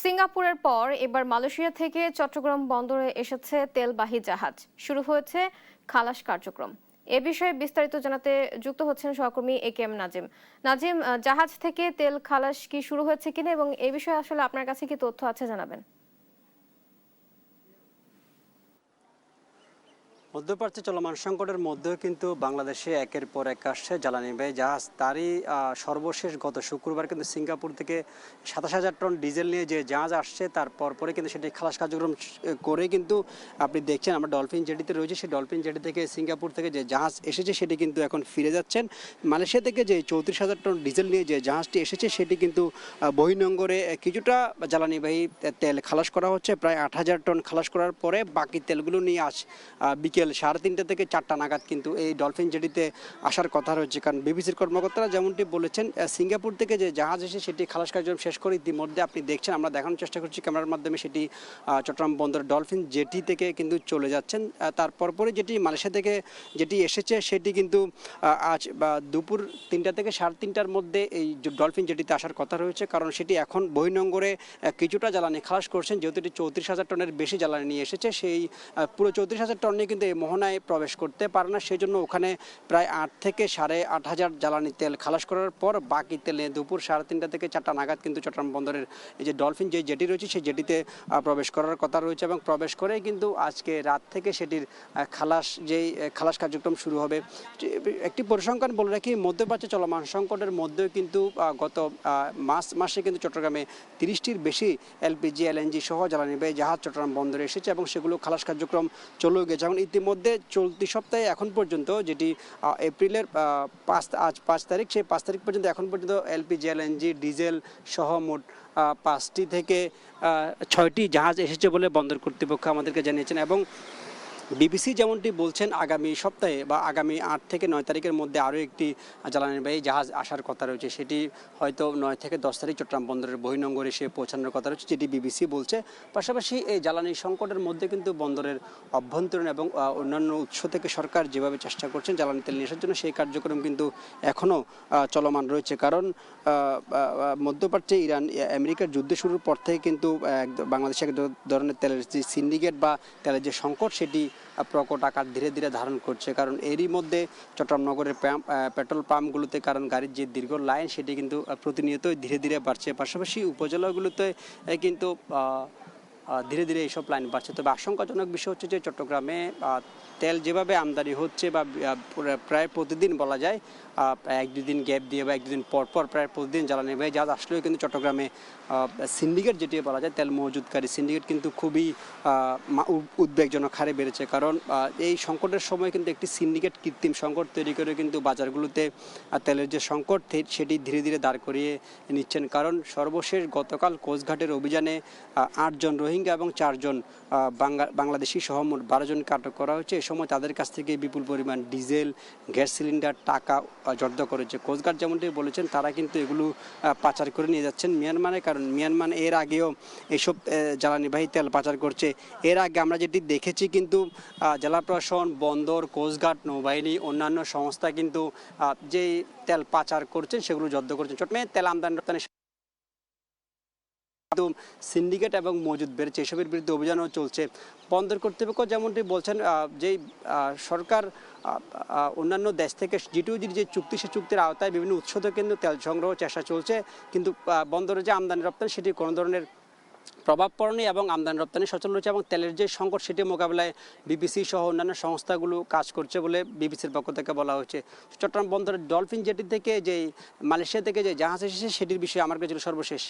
সিঙ্গাপুরের পর এবার মালয়েশিয়া থেকে চট্টগ্রাম বন্দরে এসেছে তেলবাহী জাহাজ। শুরু হয়েছে খালাস কার্যক্রম। এ বিষয়ে বিস্তারিত জানাতে যুক্ত হচ্ছেন সহকর্মী এ.কে.এম. নাজিম। নাজিম, জাহাজ থেকে তেল খালাস কি শুরু হয়েছে কিনা এবং এই বিষয়ে আসলে আপনার কাছে কি তথ্য আছে জানাবেন। মধ্যপ্রাচ্যে চলমান সংকটের মধ্যেও কিন্তু বাংলাদেশে একের পর এক আসছে জ্বালানি ব্যয় জাহাজ। তারই সর্বশেষ গত শুক্রবার কিন্তু সিঙ্গাপুর থেকে ২৭,০০০ টন ডিজেল নিয়ে যে জাহাজ আসছে তার পরপরে কিন্তু সেটি খালাস কার্যক্রম করে কিন্তু আপনি দেখছেন আমরা ডলফিন জেটিতে রয়েছে। সেই ডলফিন জেটি থেকে সিঙ্গাপুর থেকে যে জাহাজ এসেছে সেটি কিন্তু এখন ফিরে যাচ্ছেন। মালয়েশিয়া থেকে যে ৩৪,০০০ টন ডিজেল নিয়ে যে জাহাজটি এসেছে সেটি কিন্তু বহির্নোঙরে কিছুটা জ্বালানিবাহী তেল খালাস করা হচ্ছে। প্রায় ৮,০০০ টন খালাস করার পরে বাকি তেলগুলো নিয়ে বিকেল ৩:৩০ থেকে ৪টা নাগাদ কিন্তু এই ডলফিন জেটিতে আসার কথা রয়েছে। কারণ বিবিসির কর্মকর্তারা যেমনটি বলেছেন, সিঙ্গাপুর থেকে যে জাহাজ এসে সেটি খালাস কার্যক্রম শেষ করে ইতিমধ্যে আপনি দেখছেন, আমরা দেখানোর চেষ্টা করছি ক্যামেরার মাধ্যমে, সেটি চট্টগ্রাম বন্দরের ডলফিন জেটি থেকে কিন্তু চলে যাচ্ছেন। তারপরে যেটি মালয়েশিয়া থেকে যেটি এসেছে সেটি কিন্তু আজ দুপুর ৩টা থেকে ৩:৩০টার মধ্যে এই ডলফিন জেটিতে আসার কথা রয়েছে। কারণ সেটি এখন বহির্নোঙরে কিছুটা জ্বালানি খালাস করছেন, যেহেতু এটি ৩৪,০০০ টনের বেশি জ্বালানি নিয়ে এসেছে। সেই পুরো ৩৪,০০০ টন নিয়ে কিন্তু এই মোহনায় প্রবেশ করতে পারে না। সেই জন্য ওখানে প্রায় ৮ থেকে ৮,৫০০ জ্বালানি তেল খালাস করার পর বাকি তেলে দুপুর ৩:৩০ থেকে ৪টা নাগাদ কিন্তু চট্টগ্রাম বন্দরের এই যে ডলফিন যে জেটি রয়েছে সেই জেটিতে প্রবেশ করার কথা রয়েছে এবং প্রবেশ করে কিন্তু আজকে রাত থেকে সেটির খালাস কার্যক্রম শুরু হবে। একটি পরিসংখ্যান বলে রাখি, মধ্যপ্রাচ্যে চলমান সংকটের মধ্যেও কিন্তু গত মার্চ মাসে কিন্তু চট্টগ্রামে ৩০টির বেশি এলপিজি এলএনজি সহ জ্বালানিবাহী জাহাজ চট্টগ্রাম বন্দরে এসেছে এবং সেগুলো খালাস কার্যক্রম চলেও গেছে। এবং ইতিমধ্যে চলতি সপ্তাহে এখন পর্যন্ত, যেটি এপ্রিলের আজ ৫ তারিখ, সেই ৫ তারিখ পর্যন্ত এখন পর্যন্ত এলপিজি এলএনজি ডিজেল সহ মোট ৫টি থেকে ৬টি জাহাজ এসেছে বলে বন্দর কর্তৃপক্ষ আমাদেরকে জানিয়েছেন। এবং বিবিসি যেমনটি বলছেন, আগামী সপ্তাহে বা আগামী ৮ থেকে ৯ তারিখের মধ্যে আরও একটি জ্বালানিবাহী জাহাজ আসার কথা রয়েছে। সেটি হয়তো ৯ থেকে ১০ তারিখ চট্টগ্রাম বন্দরের বহির্নোঙরে এসে পৌঁছানোর কথা রয়েছে, যেটি বিবিসি বলছে। পাশাপাশি এই জ্বালানি সংকটের মধ্যে কিন্তু বন্দরের অভ্যন্তরীণ এবং অন্যান্য উৎস থেকে সরকার যেভাবে চেষ্টা করছেন জ্বালানি তেল নিয়ে আসার জন্য, সেই কার্যক্রম কিন্তু এখনও চলমান রয়েছে। কারণ মধ্যপ্রাচ্যে ইরান আমেরিকার যুদ্ধ শুরুর পর থেকে কিন্তু বাংলাদেশে এক ধরনের তেলের যে সিন্ডিকেট বা তেলের যে সংকট সেটি প্রকট আকার ধীরে ধীরে ধারণ করছে। কারণ এরই মধ্যে চট্টগ্রাম নগরের পেট্রোল পাম্পগুলোতে কারণ গাড়ির যে দীর্ঘ লাইন সেটি কিন্তু প্রতিনিয়তই ধীরে ধীরে বাড়ছে। পাশাপাশি উপজেলাগুলোতে কিন্তু ধীরে ধীরে এইসব লাইন বাড়ছে। তবে আশঙ্কাজনক বিষয় হচ্ছে যে চট্টগ্রামে তেল যেভাবে আমদানি হচ্ছে বা প্রায় প্রতিদিন বলা যায়, এক দুদিন গ্যাপ দিয়ে বা এক দুদিন পরপর প্রায় প্রতিদিন জ্বালানি ভাই জাহাজ আসলেও কিন্তু চট্টগ্রামে সিন্ডিকেট যেটি বলা যায়, তেল মজুতকারী সিন্ডিকেট কিন্তু খুবই উদ্বেগজনক হারে বেড়েছে। কারণ এই সংকটের সময় কিন্তু একটি সিন্ডিকেট কৃত্রিম সংকট তৈরি করে কিন্তু বাজারগুলোতে তেলের যে সংকট সেটি ধীরে ধীরে দাঁড় করিয়ে নিচ্ছেন। কারণ সর্বশেষ গতকাল কোস্টঘাটের অভিযানে ৮ জন রোহিঙ্গা এবং 4 জন বাংলাদেশি সহ মোট 12 জনকে আটক করা হয়েছে। এ সময় তাদের কাছ থেকে বিপুল পরিমাণ ডিজেল, গ্যাস সিলিন্ডার, টাকা জব্দ করেছে। কোস্টগার্ড যেমনটি বলেছেন, তারা কিন্তু এগুলো পাচার করে নিয়ে যাচ্ছেন মিয়ানমারে। কারণ মিয়ানমার এর আগেও এইসব জ্বালানিবাহী তেল পাচার করছে। এর আগে আমরা যেটি দেখেছি কিন্তু জেলা প্রশাসন, বন্দর, কোস্টগার্ড, নৌবাহিনী, অন্যান্য সংস্থা কিন্তু যেই তেল পাচার করছেন সেগুলো জব্দ করছেন। চট্টগ্রামে তেল আমদানি রপ্তানি সিন্ডিকেট এবং মজুদ বেড়েছে, এসবের বিরুদ্ধে অভিযানও চলছে। বন্দর কর্তৃপক্ষ যেমনটি বলছেন, যেই সরকার অন্যান্য দেশ থেকে G2G যে চুক্তি, সে চুক্তির আওতায় বিভিন্ন উৎস থেকে কিন্তু তেল সংগ্রহ চেষ্টা চলছে, কিন্তু বন্দরে যে আমদানি রপ্তানি সেটি কোনো ধরনের প্রভাব পড়েনি এবং আমদানি রপ্তানি সচল রয়েছে। এবং তেলের যে সংকট সেটি মোকাবিলায় বিবিসি সহ অন্যান্য সংস্থাগুলো কাজ করছে বলে বিবিসির পক্ষ থেকে বলা হয়েছে। চট্টগ্রাম বন্দরের ডলফিন জেটি থেকে যে মালয়েশিয়া থেকে যে জাহাজ এসেছে সেটির বিষয়ে আমার কাছে সর্বশেষ।